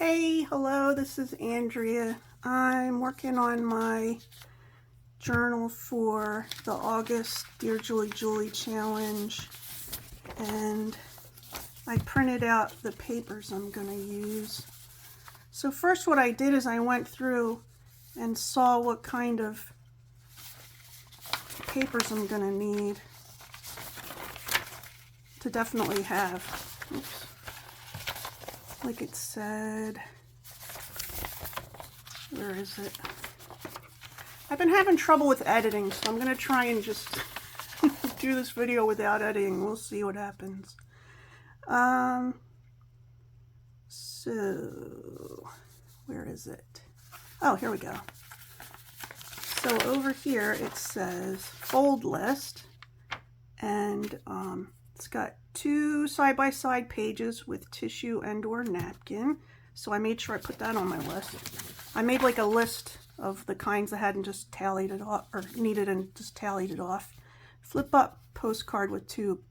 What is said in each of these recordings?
Hey, hello, this is Andrea. I'm working on my journal for the August Dear Julie Julie challenge, and I printed out the papers I'm going to use. So first what I did is I went through and saw what kind of papers I'm going to need to definitely have. Oops. Like it said, where is it? I've been having trouble with editing, so I'm going to try and just do this video without editing. We'll see what happens. So, where is it? Oh, here we go. So over here it says fold list, and it's got 2 side-by-side pages with tissue and or napkin. So I made sure I put that on my list. I made like a list of the kinds I hadn't just tallied it off, or needed and just tallied it off. Flip up postcard with 2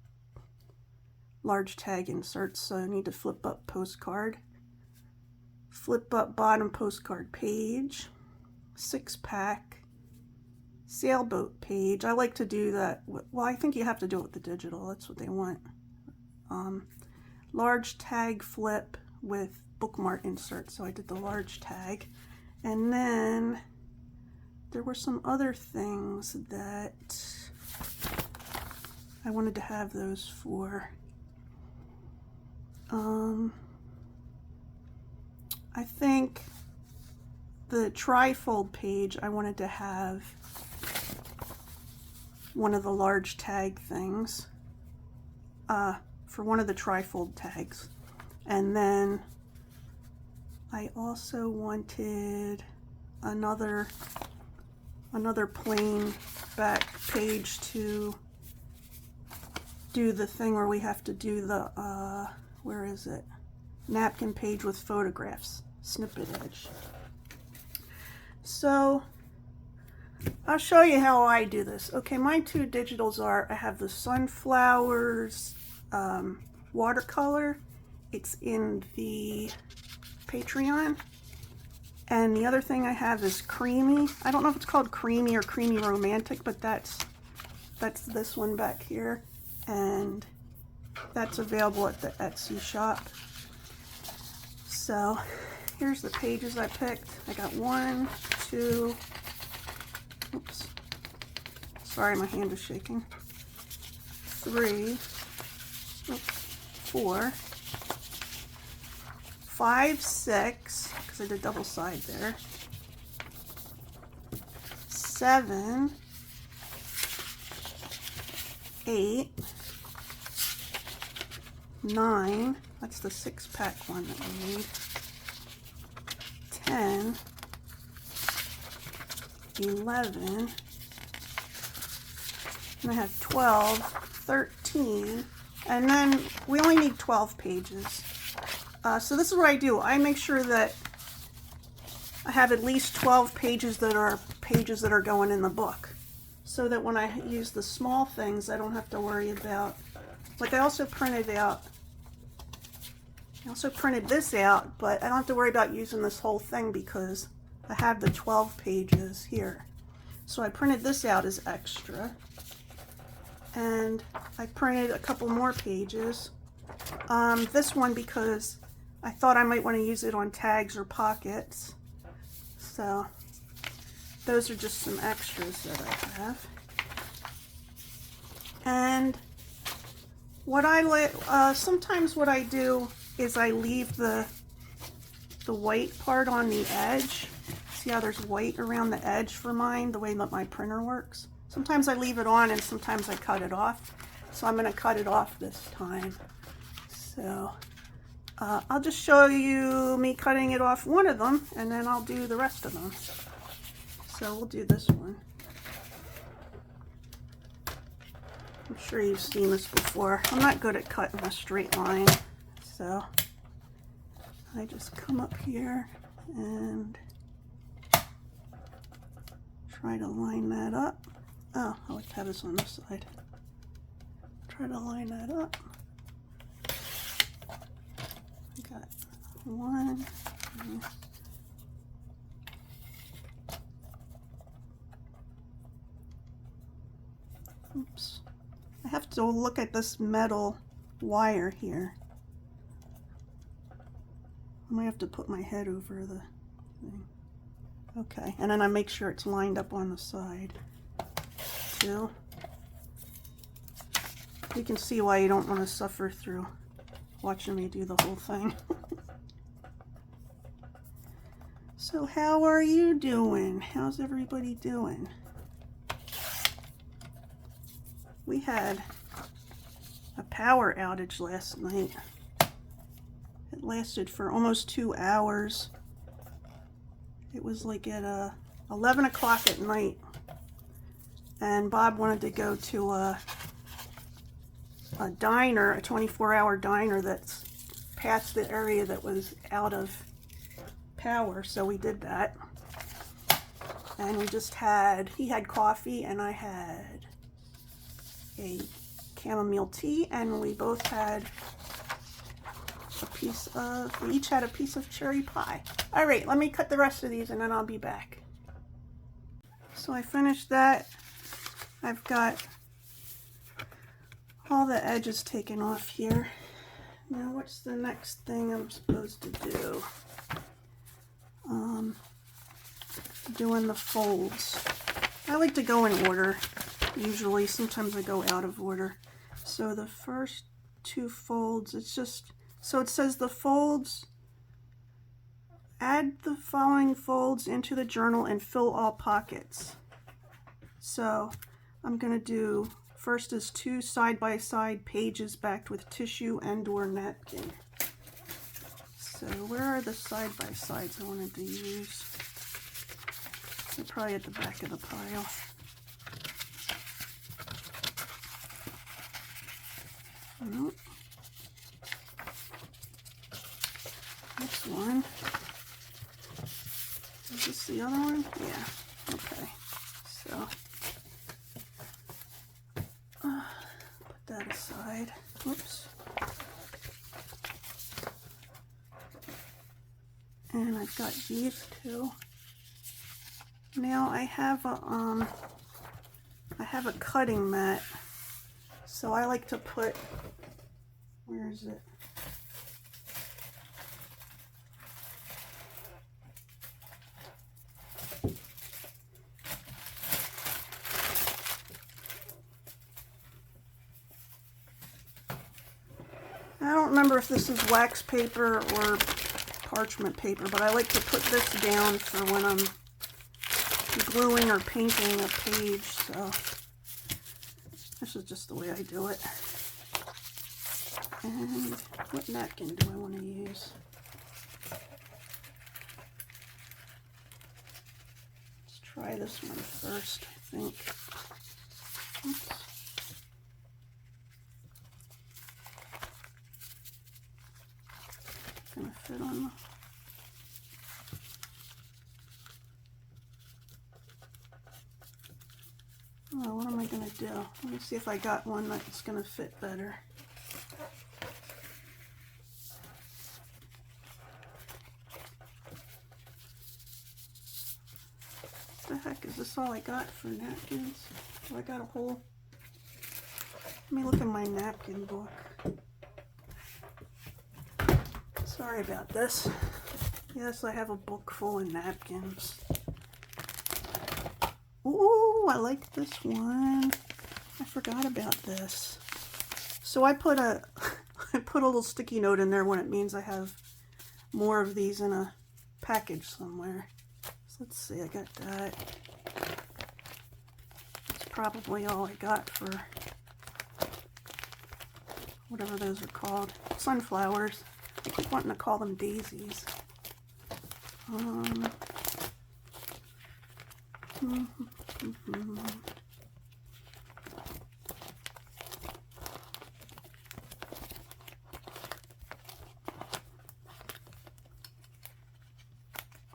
large tag inserts, so I need to flip up postcard. Flip up bottom postcard page. 6-pack. Sailboat page. I like to do that. Well, I think you have to do it with the digital. That's what they want. Large tag flip with bookmark insert. So I did the large tag. And then there were some other things that I wanted to have those for. I think the trifold page, I wanted to have one of the large tag things for one of the trifold tags. And then I also wanted another plain back page to do the thing where we have to do the where is it? Napkin page with photographs, snippet edge. So I'll show you how I do this. Okay, my 2 digitals are, I have the Sunflowers watercolor. It's in the Patreon. And the other thing I have is Creamy. I don't know if it's called Creamy or Creamy Romantic, but that's this one back here. And that's available at the Etsy shop. So here's the pages I picked. I got 1, 2, oops, sorry, my hand is shaking. 3, 4, 5, 6, because I did double side there. 7, 8, 9, that's the 6-pack one that we need. 10, 11, and I have 12, 13, and then we only need 12 pages. So this is what I do. I make sure that I have at least 12 pages that are going in the book, so that when I use the small things, I don't have to worry about, like I also printed this out, but I don't have to worry about using this whole thing because I have the 12 pages here. So I printed this out as extra, and I printed a couple more pages. This one because I thought I might want to use it on tags or pockets. So those are just some extras that I have. And what sometimes what I do is I leave the white part on the edge. See how there's white around the edge for mine, the way that my printer works? Sometimes I leave it on and sometimes I cut it off. So I'm going to cut it off this time. So I'll just show you me cutting it off one of them, and then I'll do the rest of them. So we'll do this one. I'm sure you've seen this before. I'm not good at cutting a straight line, so I just come up here and try to line that up. Oh, I like to have this on this side. Try to line that up. I got 1, Oops. I have to look at this metal wire here. I might have to put my head over the thing. Okay, and then I make sure it's lined up on the side too. You can see why you don't want to suffer through watching me do the whole thing. So how are you doing? How's everybody doing? We had a power outage last night. It lasted for almost 2 hours. It was like at 11 o'clock at night. And Bob wanted to go to a diner, a 24-hour diner that's past the area that was out of power. So we did that. And we just had, he had coffee and I had a chamomile tea, and we both had we each had a piece of cherry pie. All right, let me cut the rest of these and then I'll be back. So I finished that. I've got all the edges taken off here. Now what's the next thing I'm supposed to do? Doing the folds. I like to go in order. Usually, sometimes I go out of order. So the first 2 folds, it's just, so it says the folds, add the following folds into the journal and fill all pockets. So I'm going to do, first is 2 side-by-side pages backed with tissue and/or napkin. So where are the side-by-sides I wanted to use? They're probably at the back of the pile. Nope. This one. Is this the other one? Yeah. Okay. So put that aside. Oops. And I've got these 2. Now I have a cutting mat. So I like to put, where is it? I don't remember if this is wax paper or parchment paper, but I like to put this down for when I'm gluing or painting a page, so this is just the way I do it. And what napkin do I want to use? Let's try this one first, I think. Oops. Gonna fit on the... Oh, what am I gonna do? Let me see if I got one that's gonna fit better. What the heck, is this all I got for napkins? Oh, I got a whole... Let me look in my napkin book. Sorry about this. Yes, I have a book full of napkins. Ooh, I like this one. I forgot about this. So I put a little sticky note in there when it means I have more of these in a package somewhere. So let's see, I got that. That's probably all I got for whatever those are called. Sunflowers. I keep wanting to call them daisies.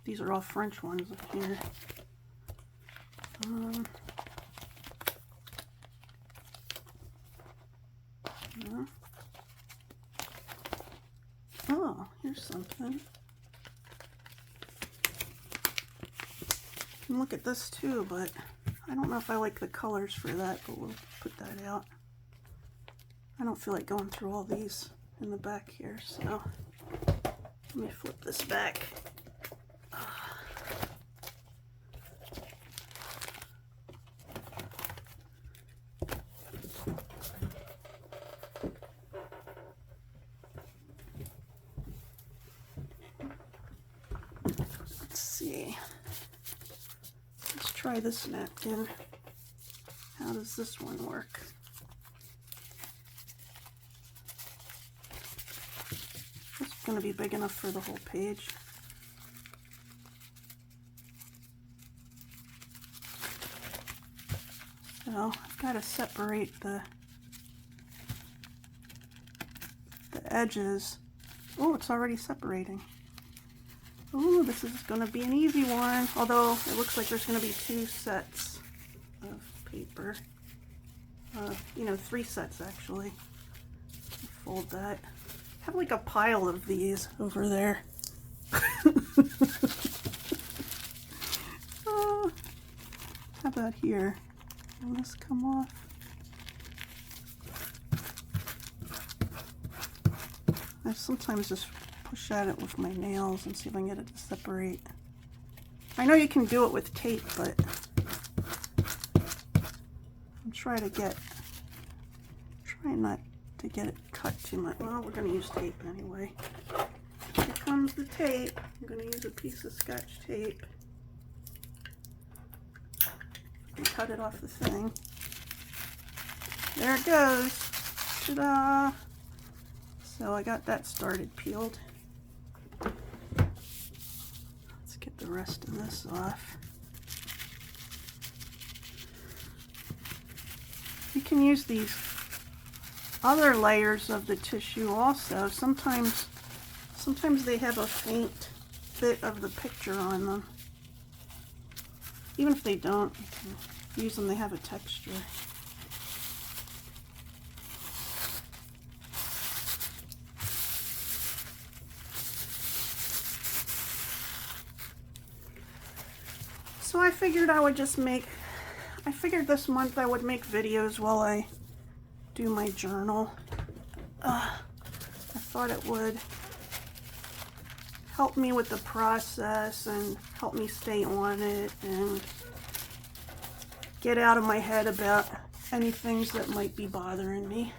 These are all French ones up here. Yeah. Oh, here's something. can look at this too, but I don't know if I like the colors for that, but we'll put that out. I don't feel like going through all these in the back here, so let me flip this back. Let's see. Let's try this napkin. How does this one work? It's going to be big enough for the whole page. So I've got to separate the edges. Oh, it's already separating. Oh, this is going to be an easy one. Although it looks like there's going to be 2 sets of paper. You know, 3 sets actually. Fold that. I have like a pile of these over there. How about here? Will this come off? I sometimes just push at it with my nails and see if I can get it to separate. I know you can do it with tape, but I'm trying not to get it cut too much. Well, we're going to use tape anyway. Here comes the tape. I'm going to use a piece of Scotch tape and cut it off the thing. There it goes. Ta-da! So I got that started peeled. Let's get the rest of this off. You can use these other layers of the tissue also. Sometimes they have a faint bit of the picture on them. Even if they don't, you can use them, they have a texture. So I figured this month I would make videos while I do my journal. I thought it would help me with the process and help me stay on it and get out of my head about any things that might be bothering me.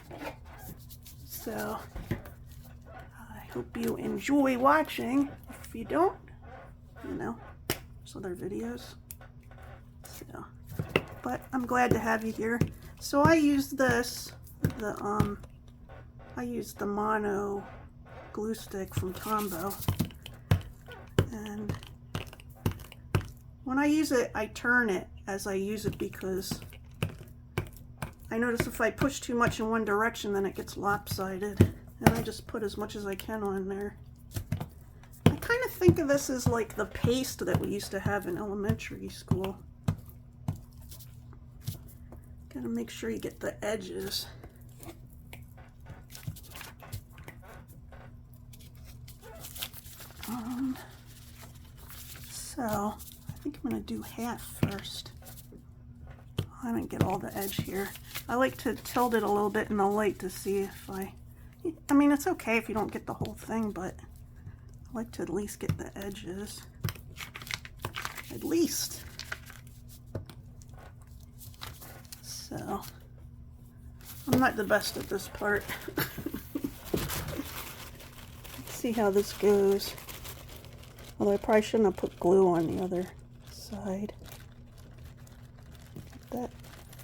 So I hope you enjoy watching. If you don't, you know, there's other videos. So, but I'm glad to have you here. So I used this, I used the mono glue stick from Tombow, and when I use it, I turn it as I use it because I notice if I push too much in one direction, then it gets lopsided, and I just put as much as I can on there. I kind of think of this as like the paste that we used to have in elementary school. Gotta make sure you get the edges. So I think I'm gonna do half first. I didn't get all the edge here. I like to tilt it a little bit in the light to see if I mean, it's okay if you don't get the whole thing, but I like to at least get the edges. At least. So, I'm not the best at this part. Let's see how this goes. Although I probably shouldn't have put glue on the other side. Get that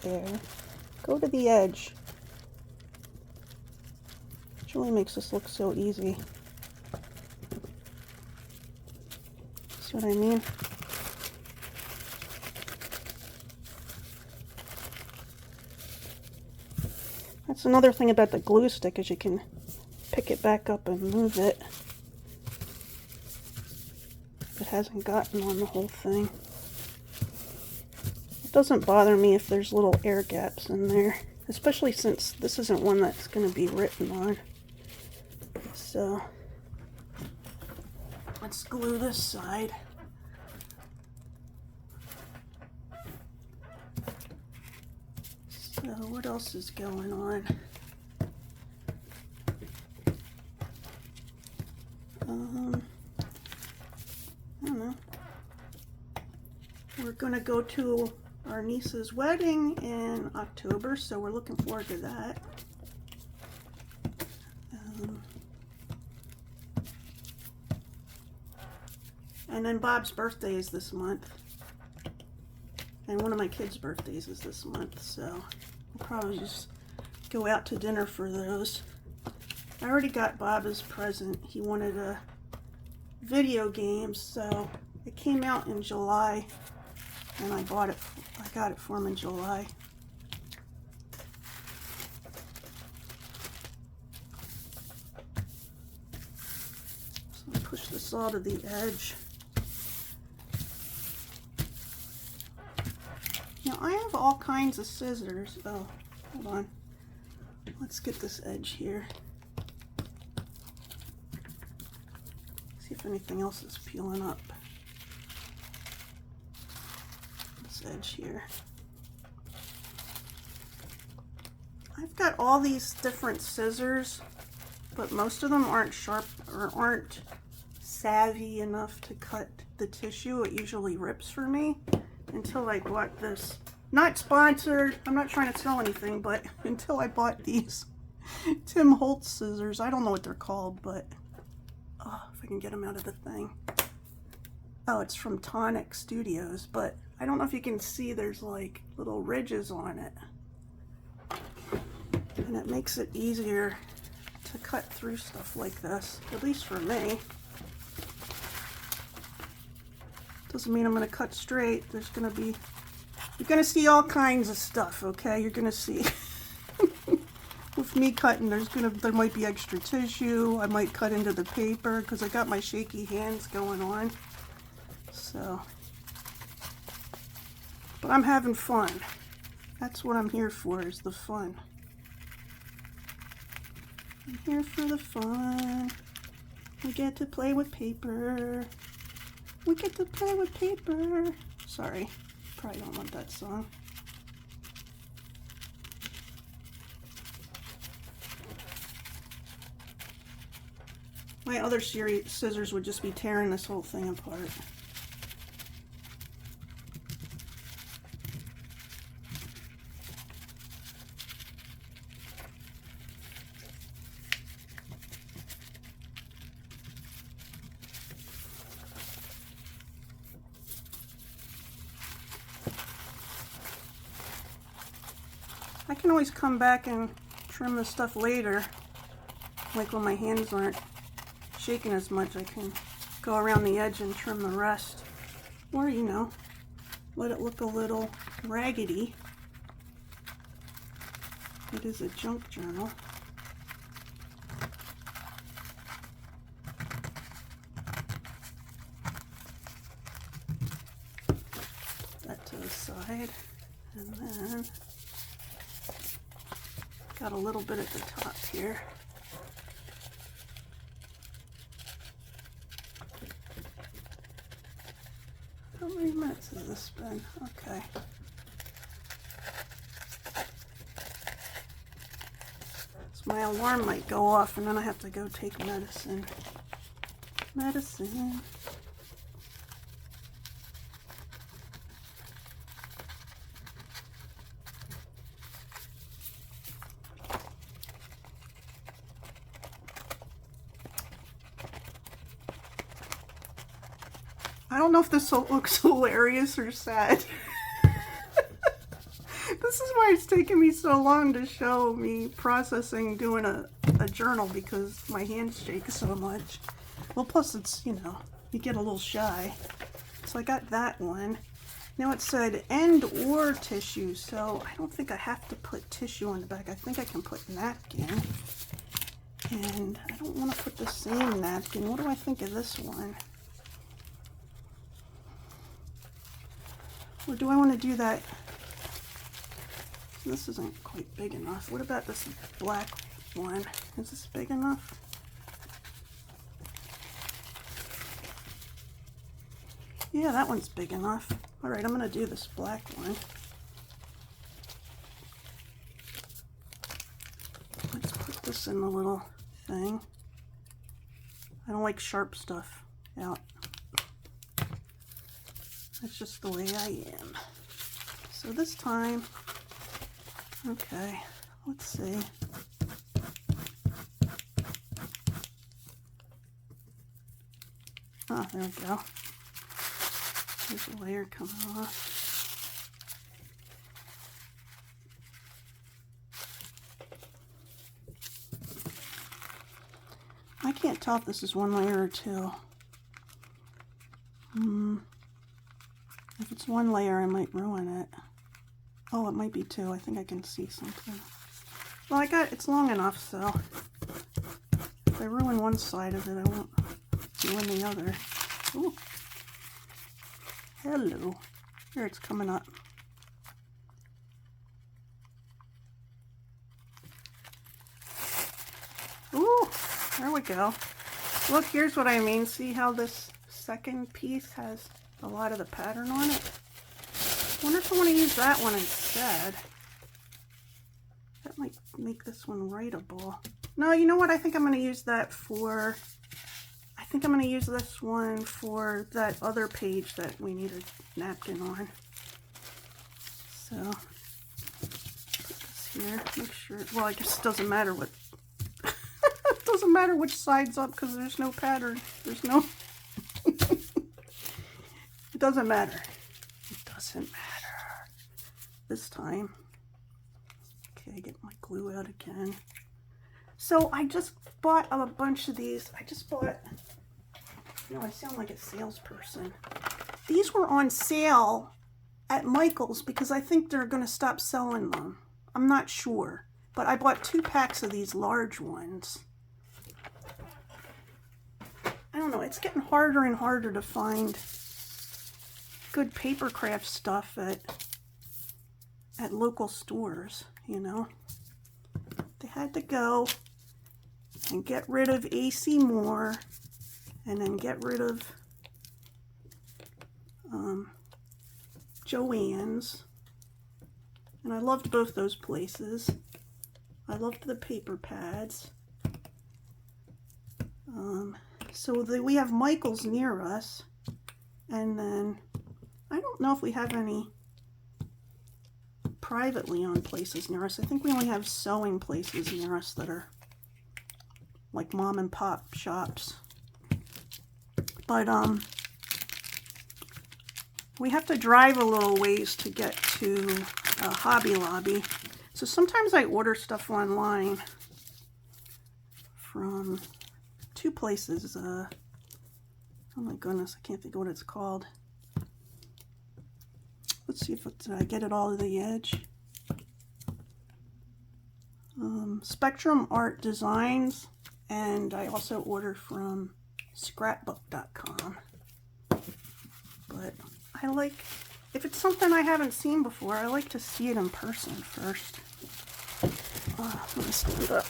there. Go to the edge. Julie makes this look so easy. See what I mean? That's another thing about the glue stick, is you can pick it back up and move it if it hasn't gotten on the whole thing. It doesn't bother me if there's little air gaps in there, especially since this isn't one that's going to be written on. So let's glue this side. what else is going on? I don't know. We're gonna go to our niece's wedding in October, so we're looking forward to that. And then Bob's birthday is this month. And one of my kids' birthdays is this month, so we'll probably just go out to dinner for those. I already got Bob his present. He wanted a video game, so it came out in July, and I got it for him in July. So I push this all to the edge. Now I have all kinds of scissors. Oh, hold on. Let's get this edge here. See if anything else is peeling up. This edge here. I've got all these different scissors, but most of them aren't sharp or aren't savvy enough to cut the tissue. It usually rips for me. Until I bought this. Not sponsored, I'm not trying to sell anything, but until I bought these Tim Holtz scissors. I don't know what they're called, but if I can get them out of the thing. Oh, it's from Tonic Studios, but I don't know if you can see there's like little ridges on it. And it makes it easier to cut through stuff like this, at least for me. Doesn't mean I'm going to cut straight. There's going to be, you're going to see all kinds of stuff, okay? You're going to see, with me cutting, there might be extra tissue. I might cut into the paper because I got my shaky hands going on. So, but I'm having fun. That's what I'm here for, is the fun. I'm here for the fun. We get to play with paper. We get to play with paper. Sorry, probably don't want that song. My other scissors would just be tearing this whole thing apart. I can always come back and trim this stuff later, like when my hands aren't shaking as much. I can go around the edge and trim the rest, or you know, let it look a little raggedy. It is a junk journal. Put that to the side, and then got a little bit at the top here. How many minutes has this been? Okay. So my alarm might go off and then I have to go take medicine. Medicine. I don't know if this looks hilarious or sad. This is why it's taken me so long to show me processing doing a journal, because my hands shake so much. Well, plus it's, you know, you get a little shy. So I got that one. Now it said and or tissue, so I don't think I have to put tissue on the back. I think I can put napkin. And I don't want to put the same napkin. What do I think of this one? Or do I want to do that? This isn't quite big enough. What about this black one? Is this big enough? Yeah, that one's big enough. All right, I'm going to do this black one. this in the little thing. I don't like sharp stuff out. That's just the way I am. So this time, okay, let's see. Oh, there we go. There's a layer coming off. I can't tell if this is one layer or two. If it's one layer, I might ruin it. Oh, it might be two. I think I can see something. Well, it's long enough, so if I ruin one side of it, I won't ruin the other. Ooh. Hello. Here, it's coming up. Ooh, there we go. Look, here's what I mean. See how this second piece has a lot of the pattern on it? I wonder if I want to use that one instead. That might make this one writable. No, you know what? I think I'm going to use that for... I think I'm going to use this one for that other page that we need a napkin on. So, put this here. Make sure... Well, I guess it doesn't matter what... It doesn't matter which side's up because there's no pattern. There's no... It doesn't matter. It doesn't matter. This time. Okay, get my glue out again. So I just bought a bunch of these. I just bought... You know, I sound like a salesperson. These were on sale at Michael's because I think they're going to stop selling them. I'm not sure. But I bought 2 packs of these large ones. I don't know. It's getting harder and harder to find good paper craft stuff at local stores, you know. They had to go and get rid of AC Moore and then get rid of Joann's. And I loved both those places. I loved the paper pads. So we have Michael's near us. And then I don't know if we have any privately owned places near us. I think we only have sewing places near us that are like mom and pop shops. But we have to drive a little ways to get to Hobby Lobby. So sometimes I order stuff online from 2 places. Oh my goodness, I can't think of what it's called. Let's see if did I get it all to the edge. Spectrum Art Designs, and I also order from scrapbook.com. But I like, if it's something I haven't seen before, I like to see it in person first. Let me stand up.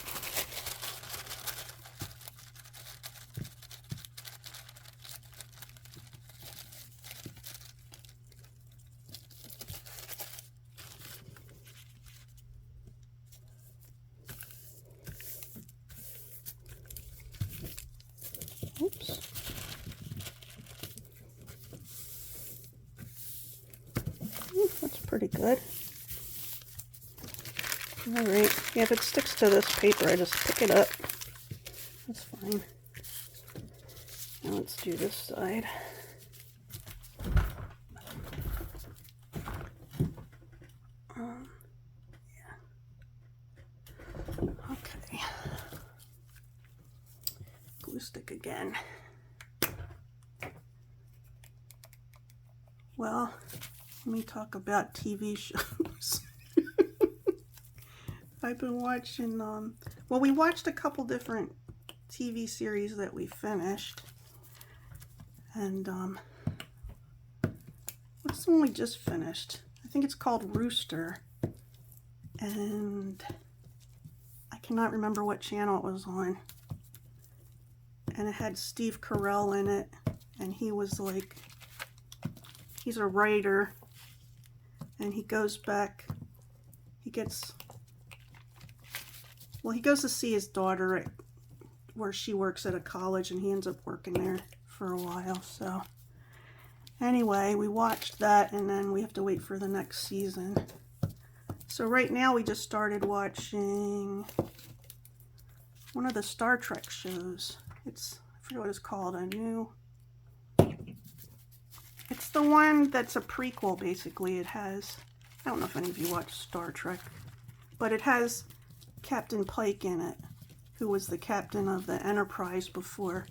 Oops. That's pretty good. Alright, yeah, if it sticks to this paper, I just pick it up. That's fine. Now let's do this side. Yeah. Okay. Glue stick again. Well, let me talk about TV shows. I've been watching, well, we watched a couple different TV series that we finished. And, what's the one we just finished? I think it's called Rooster. And I cannot remember what channel it was on. And it had Steve Carell in it. And he was like, he's a writer. And he goes back, he gets well, he goes to see his daughter at where she works at a college, and he ends up working there for a while. So anyway, we watched that, and then we have to wait for the next season. So right now we just started watching one of the Star Trek shows. I forget what it's called. It's the one that's a prequel, basically. It has, I don't know if any of you watch Star Trek, but it has Captain Pike in it, who was the captain of the Enterprise before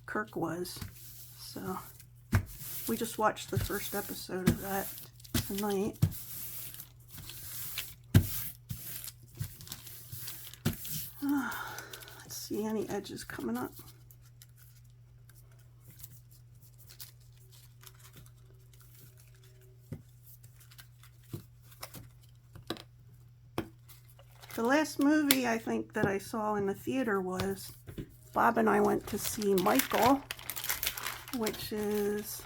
Kirk was. So we just watched the first episode of that tonight. Let's see, any edges coming up? The last movie I think that I saw in the theater was, Bob and I went to see Michael, which is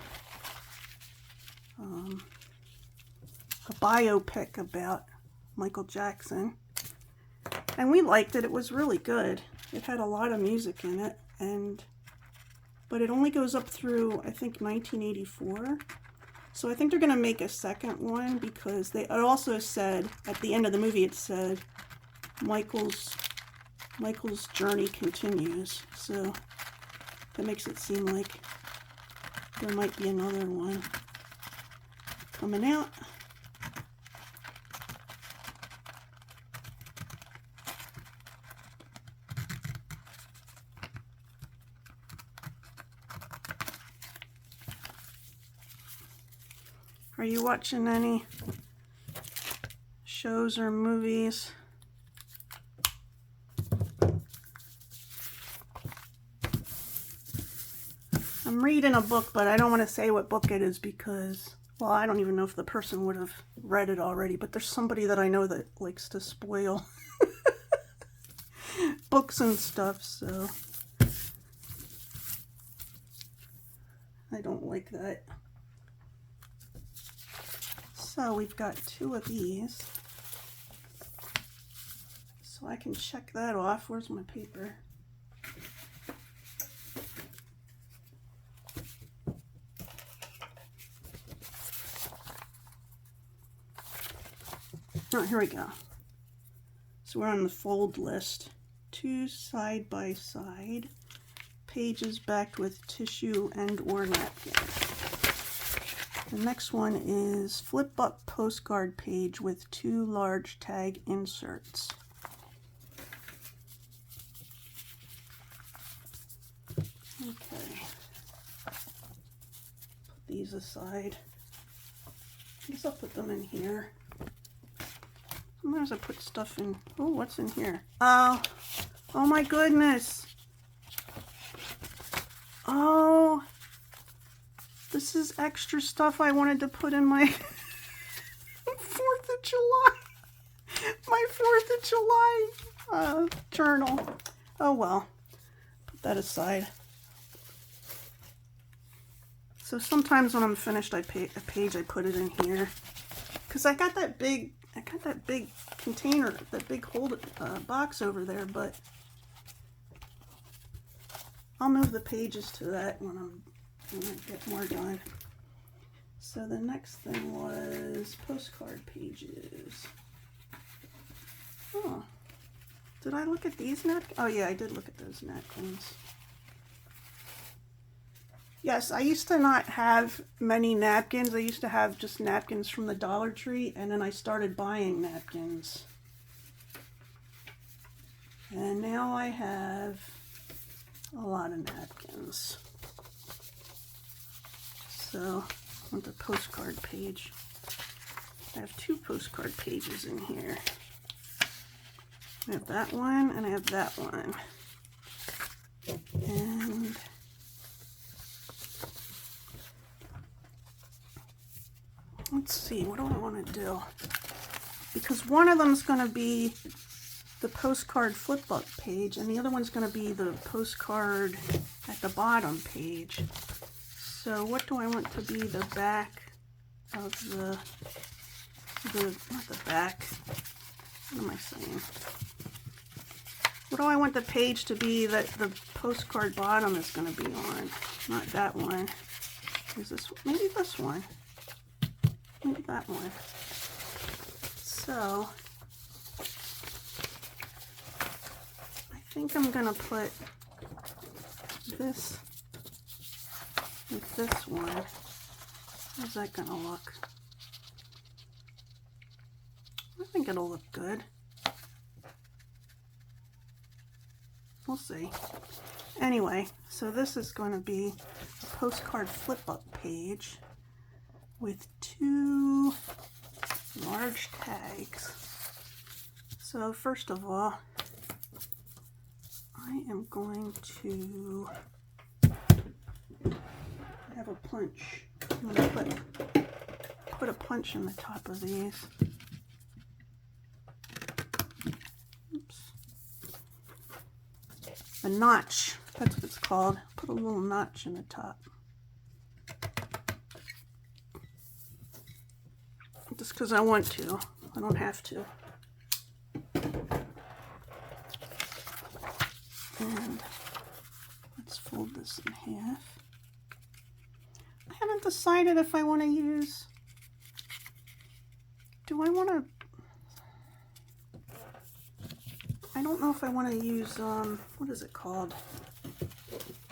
a biopic about Michael Jackson. And we liked it. It was really good. It had a lot of music in it, but it only goes up through, I think, 1984. So I think they're going to make a second one, because it also said, at the end of the movie, it said, Michael's journey continues. So that makes it seem like there might be another one coming out. Are you watching any shows or movies? I'm reading a book, but I don't want to say what book it is because, well, I don't even know if the person would have read it already, but there's somebody that I know that likes to spoil books and stuff, so I don't like that. So we've got 2 of these, so I can check that off. Where's my paper? Oh, here we go. So we're on the fold list. 2 side by side, pages backed with tissue and or napkin. The next one is flip up postcard page with 2 large tag inserts. Okay. Put these aside. I guess I'll put them in here. Sometimes I put stuff in. Oh, what's in here? Oh my goodness. Oh, this is extra stuff I wanted to put in my 4th of July. My 4th of July journal. Oh well, put that aside. So sometimes when I'm finished, I put it in here. Because I got that big container, that big box over there, but I'll move the pages to that when I get more done. So the next thing was postcard pages. Oh, did I look at these napkins? Oh yeah, I did look at those napkins. Yes, I used to not have many napkins. I used to have just napkins from the Dollar Tree, and then I started buying napkins. And now I have a lot of napkins. So, on the postcard page, I have 2 postcard pages in here. I have that one, and I have that one. And let's see, what do I want to do? Because one of them is going to be the postcard flip up page, and the other one's going to be the postcard at the bottom page. So what do I want to be the back of not the back, what am I saying? What do I want the page to be that the postcard bottom is going to be on? Not that one. Is this, maybe this one. Maybe that one. So, I think I'm going to put this with this one. How's that going to look? I think it'll look good. We'll see. Anyway, so this is going to be a postcard flip-up page with 2 large tags. So first of all, I am going to have a punch. I'm going to put a punch in the top of these. Oops. A notch, that's what it's called. Put a little notch in the top. Just because I want to. I don't have to. And let's fold this in half. I haven't decided if I want to use... Do I want to... I don't know if I want to use, what is it called?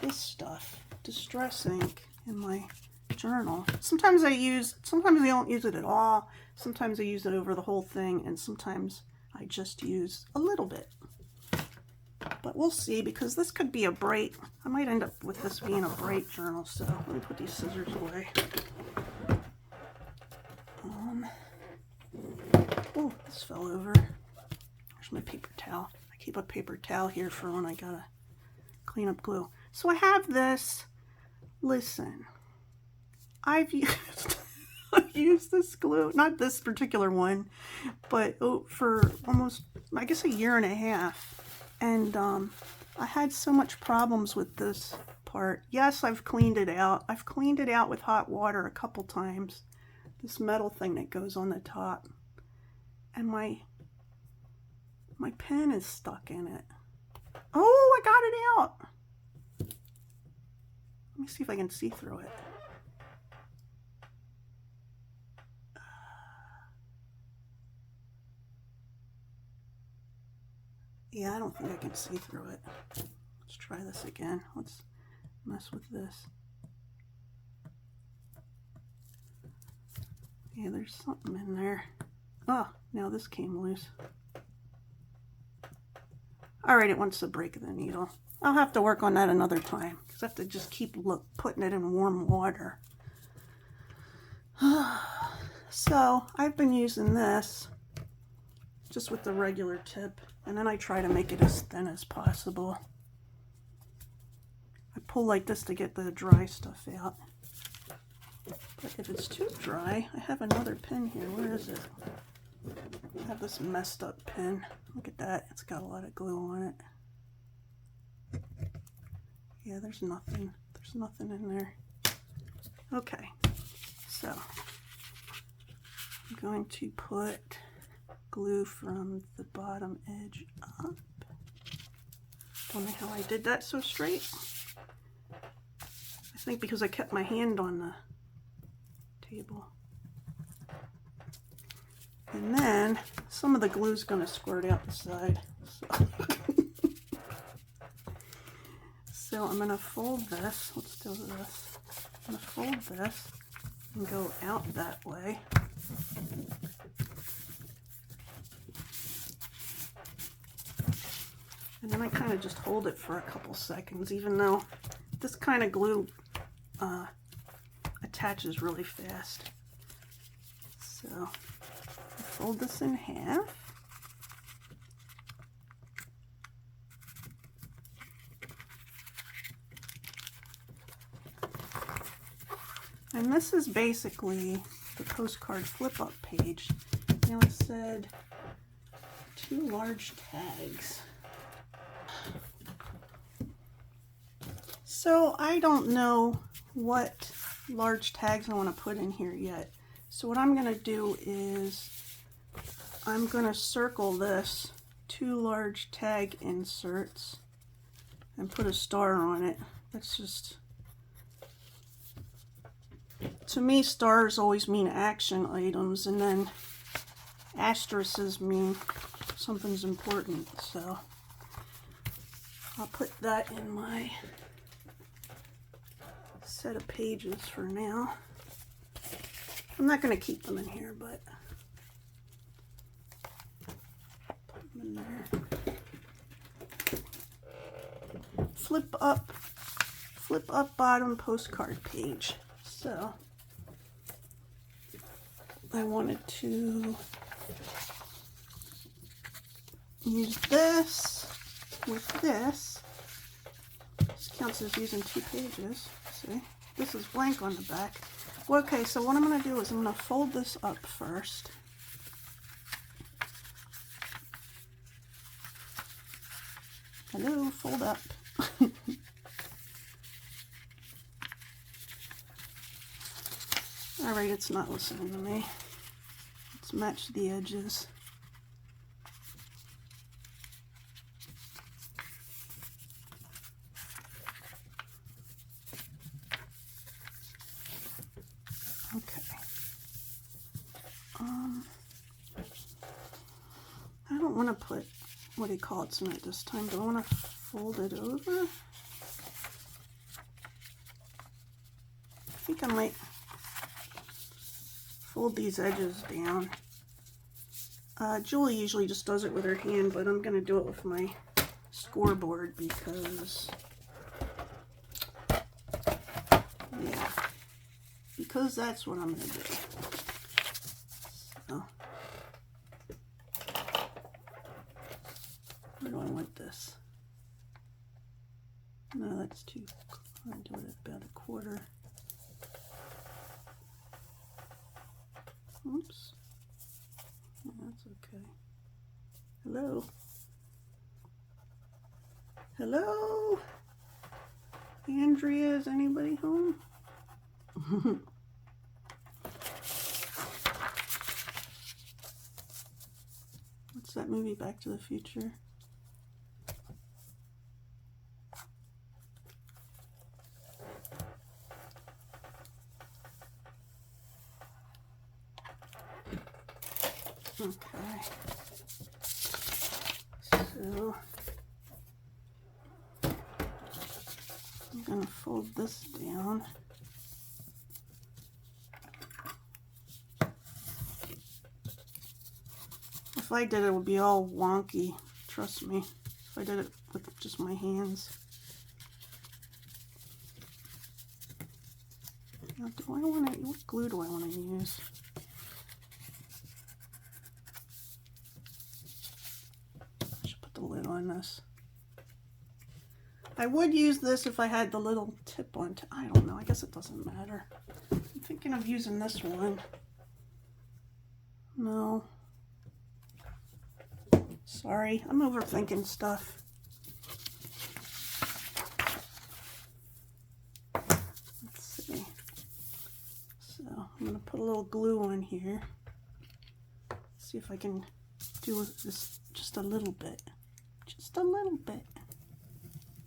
This stuff. Distress ink in my journal. Sometimes I don't use it at all. Sometimes I use it over the whole thing, and sometimes I just use a little bit. But we'll see, because this could be a bright, I might end up with this being a bright journal, so let me put these scissors away. Oh, this fell over. There's my paper towel. I keep a paper towel here for when I gotta clean up glue. So I have this. Listen, I've used this glue, not this particular one, but for almost, I guess, a year and a half. And I had so much problems with this part. Yes, I've cleaned it out. I've cleaned it out with hot water a couple times. This metal thing that goes on the top. And my pen is stuck in it. Oh, I got it out. Let me see if I can see through it. Yeah, I don't think I can see through it. Let's try this again. Let's mess with this. Yeah, there's something in there. Oh, now this came loose. Alright, it wants to break the needle. I'll have to work on that another time, because I have to just keep putting it in warm water. So, I've been using this just with the regular tip, and then I try to make it as thin as possible. I pull like this to get the dry stuff out. But if it's too dry, I have another pin here. Where is it? I have this messed up pin. Look at that. It's got a lot of glue on it. Yeah, there's nothing. There's nothing in there. Okay, so I'm going to put glue from the bottom edge up. Don't know how I did that so straight. I think because I kept my hand on the table. And then some of the glue is going to squirt out the side. So I'm going to fold this. Let's do this. I'm going to fold this and go out that way. And then I kind of just hold it for a couple seconds, even though this kind of glue attaches really fast. So I fold this in half. And this is basically the postcard flip-up page. Now it said 2 large tags. So I don't know what large tags I want to put in here yet. So what I'm going to do is I'm going to circle this 2 large tag inserts and put a star on it. That's just, to me, stars always mean action items, and then asterisks mean something's important. So I'll put that in my set of pages for now. I'm not going to keep them in here, but put them in there. Flip up bottom postcard page. So I wanted to use this with this. This counts as using 2 pages. See, this is blank on the back. Well, okay, so what I'm going to do is I'm going to fold this up first. Hello, fold up. Alright, it's not listening to me. Let's match the edges. Okay. I don't want to put, what do you call it, cement this time. Do I want to fold it over? I think I might fold these edges down. Julie usually just does it with her hand, but I'm going to do it with my scoreboard because, yeah, because that's what I'm going to do. So, where do I want this? No, that's too, I'll do it about a quarter. Oops. Yeah, that's okay. Hello? Hello? Andrea, is anybody home? What's that movie, Back to the Future? Okay, so I'm going to fold this down. If I did it, it would be all wonky, trust me, if I did it with just my hands. Now, do I want to, what glue do I want to use? The lid on this. I would use this if I had the little tip on. I don't know. I guess it doesn't matter. I'm thinking of using this one. No. Sorry. I'm overthinking stuff. Let's see. So I'm going to put a little glue on here. See if I can do this just a little bit. Just a little bit.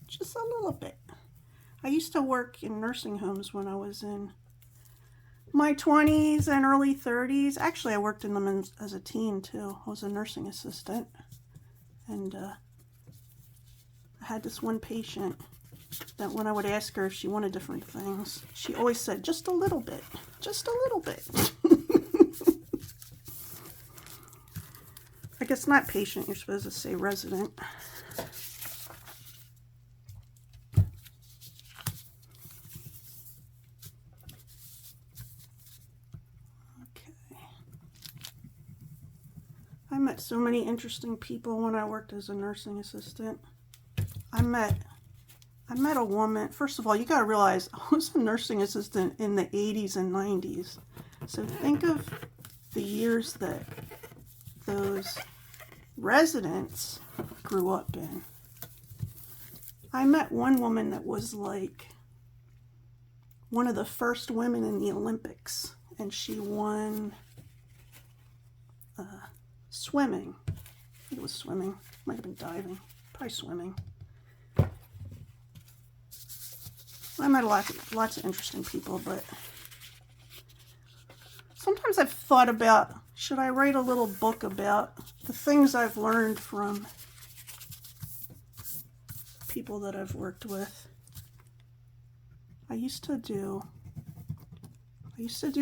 Just a little bit. I used to work in nursing homes when I was in my 20s and early 30s. Actually, I worked in them as a teen too. I was a nursing assistant. And I had this one patient that when I would ask her if she wanted different things, she always said, just a little bit. Just a little bit. I guess not patient, you're supposed to say resident. Okay. I met so many interesting people when I worked as a nursing assistant. I met a woman, first of all, you gotta realize I was a nursing assistant in the 80s and 90s. So think of the years that those residents grew up in. I met one woman that was like one of the first women in the Olympics, and she won swimming. it was swimming. Might have been diving. Probably swimming. I met lots of interesting people, but sometimes I've thought about, should I write a little book about the things I've learned from people that I've worked with. I used to do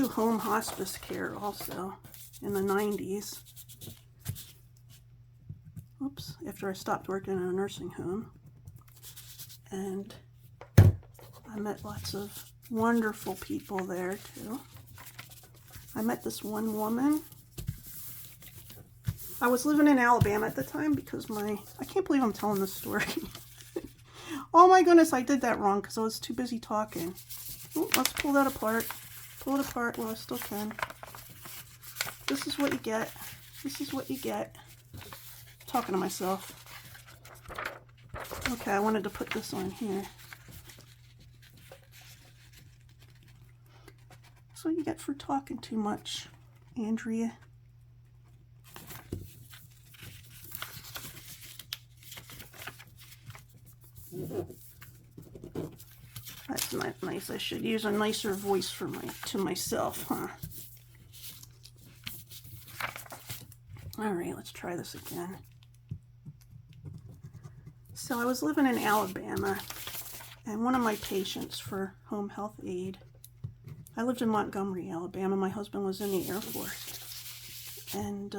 home hospice care also in the 90s. Oops, after I stopped working in a nursing home. And I met lots of wonderful people there too. I met this one woman. I was living in Alabama at the time because I can't believe I'm telling this story. Oh my goodness, I did that wrong because I was too busy talking. Ooh, let's pull that apart. Pull it apart while I still can. This is what you get. This is what you get. Talking to myself. Okay, I wanted to put this on here. That's what you get for talking too much, Andrea. That's not nice. I should use a nicer voice to myself, huh? All right, let's try this again. So I was living in Alabama, and one of my patients for home health aid, I lived in Montgomery, Alabama. My husband was in the Air Force, and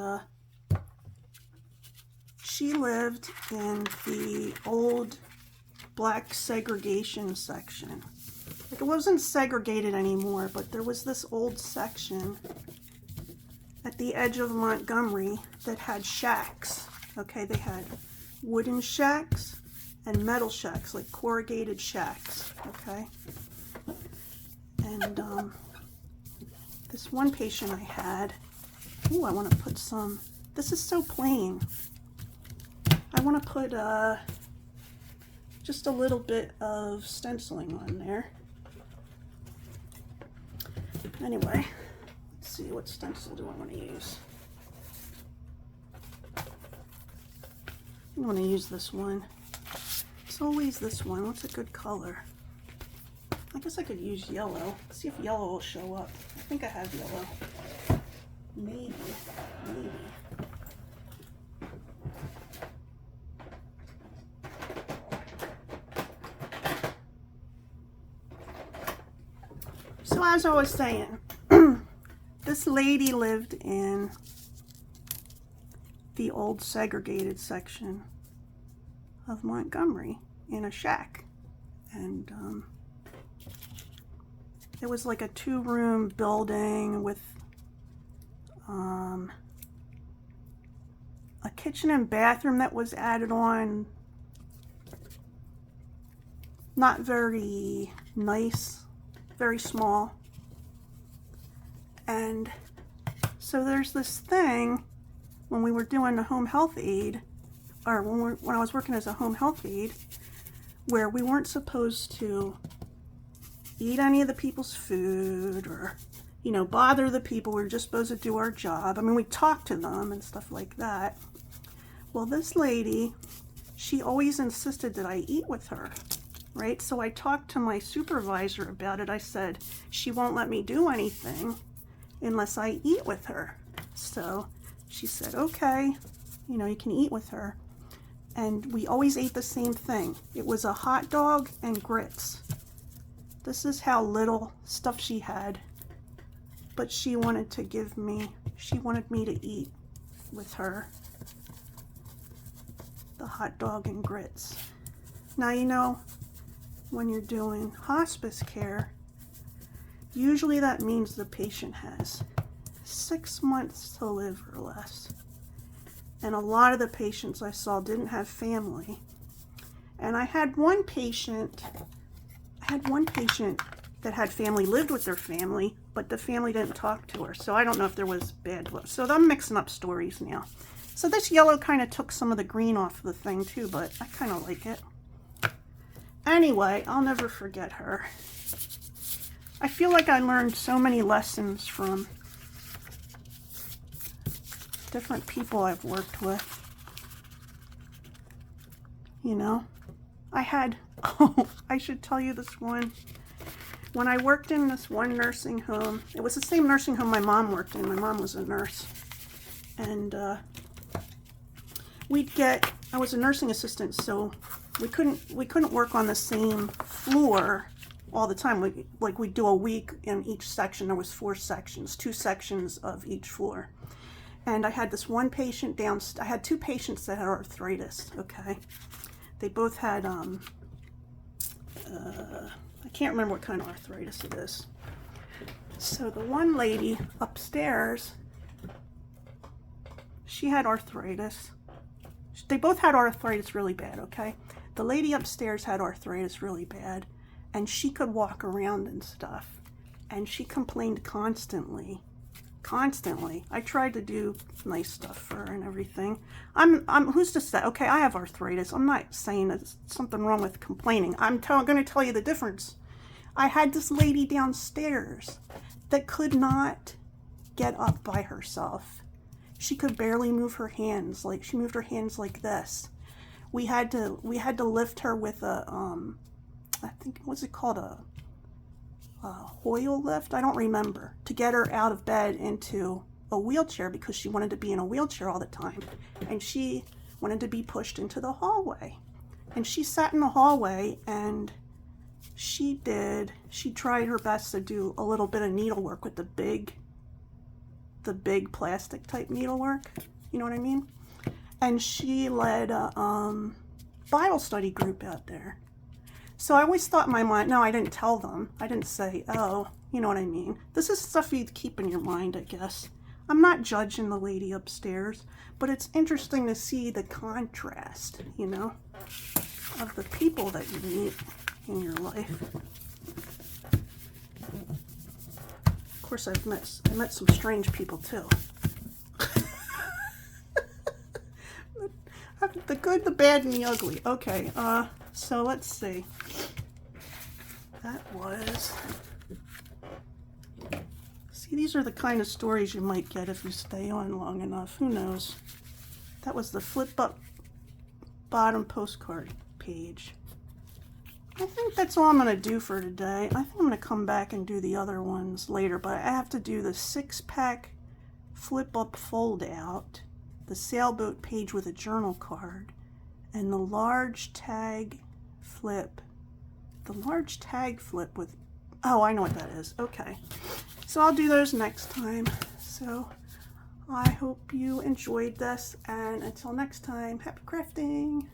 she lived in the old black segregation section. Like, it wasn't segregated anymore, but there was this old section at the edge of Montgomery that had shacks. Okay, they had wooden shacks and metal shacks, like corrugated shacks. Okay, and this one patient I had, ooh, I want to put some, this is so plain. I want to put just a little bit of stenciling on there. Anyway, let's see, what stencil do I want to use? I want to use this one. It's always this one. What's a good color? I guess I could use yellow. Let's see if yellow will show up. I think I have yellow. Maybe. So as I was saying, this lady lived in the old segregated section of Montgomery in a shack. And it was like a 2-room building with a kitchen and bathroom that was added on. Not very nice, very small. And so there's this thing when we were doing the home health aid, or when I was working as a home health aide, where we weren't supposed to eat any of the people's food or, you know, bother the people. We were just supposed to do our job. I mean, we talked to them and stuff like that. Well, this lady, she always insisted that I eat with her, right? So I talked to my supervisor about it. I said, she won't let me do anything unless I eat with her. So she said, okay, you know, you can eat with her. And we always ate the same thing. It was a hot dog and grits. This is how little stuff she had. But she wanted to give me, she wanted me to eat with her the hot dog and grits. Now, you know, when you're doing hospice care, usually that means the patient has 6 months to live or less. And a lot of the patients I saw didn't have family. And I had one patient that had family, lived with their family, but the family didn't talk to her. So I don't know if there was bad blood. So I'm mixing up stories now. So this yellow kind of took some of the green off of the thing too, but I kind of like it. Anyway, I'll never forget her. I feel like I learned so many lessons from different people I've worked with. you know. I had, oh, I should tell you this one. When I worked in this one nursing home, it was the same nursing home my mom worked in. My mom was a nurse. And I was a nursing assistant, so we couldn't work on the same floor all the time. We'd do a week in each section. There was 4 sections, 2 sections of each floor. And I had this one patient downstairs. I had 2 patients that had arthritis, okay? They both had, I can't remember what kind of arthritis it is. So the one lady upstairs, she had arthritis. They both had arthritis really bad, okay? The lady upstairs had arthritis really bad, and she could walk around and stuff. And she complained constantly. Constantly. I tried to do nice stuff for her and everything. Who's to say? Okay, I have arthritis. I'm not saying there's something wrong with complaining. I'm going to tell you the difference. I had this lady downstairs that could not get up by herself. She could barely move her hands. Like, she moved her hands like this. We had to lift her with a I think, what's it called, a Hoyle lift? I don't remember, to get her out of bed into a wheelchair, because she wanted to be in a wheelchair all the time, and she wanted to be pushed into the hallway. And she sat in the hallway, and she tried her best to do a little bit of needlework with the big plastic type needlework, you know what I mean? And she led a Bible study group out there. So I always thought in my mind, no, I didn't tell them. I didn't say, oh, you know what I mean? This is stuff you keep in your mind, I guess. I'm not judging the lady upstairs, but it's interesting to see the contrast, you know, of the people that you meet in your life. Of course, I met some strange people too. The good, the bad, and the ugly. Okay, so let's see. That was... See, these are the kind of stories you might get if you stay on long enough. Who knows? That was the flip up bottom postcard page. I think that's all I'm going to do for today. I think I'm going to come back and do the other ones later, but I have to do the 6-pack flip up fold out, the sailboat page with a journal card, and the large tag flip. The large tag flip with, oh, I know what that is. Okay. So I'll do those next time. So I hope you enjoyed this, and until next time, happy crafting.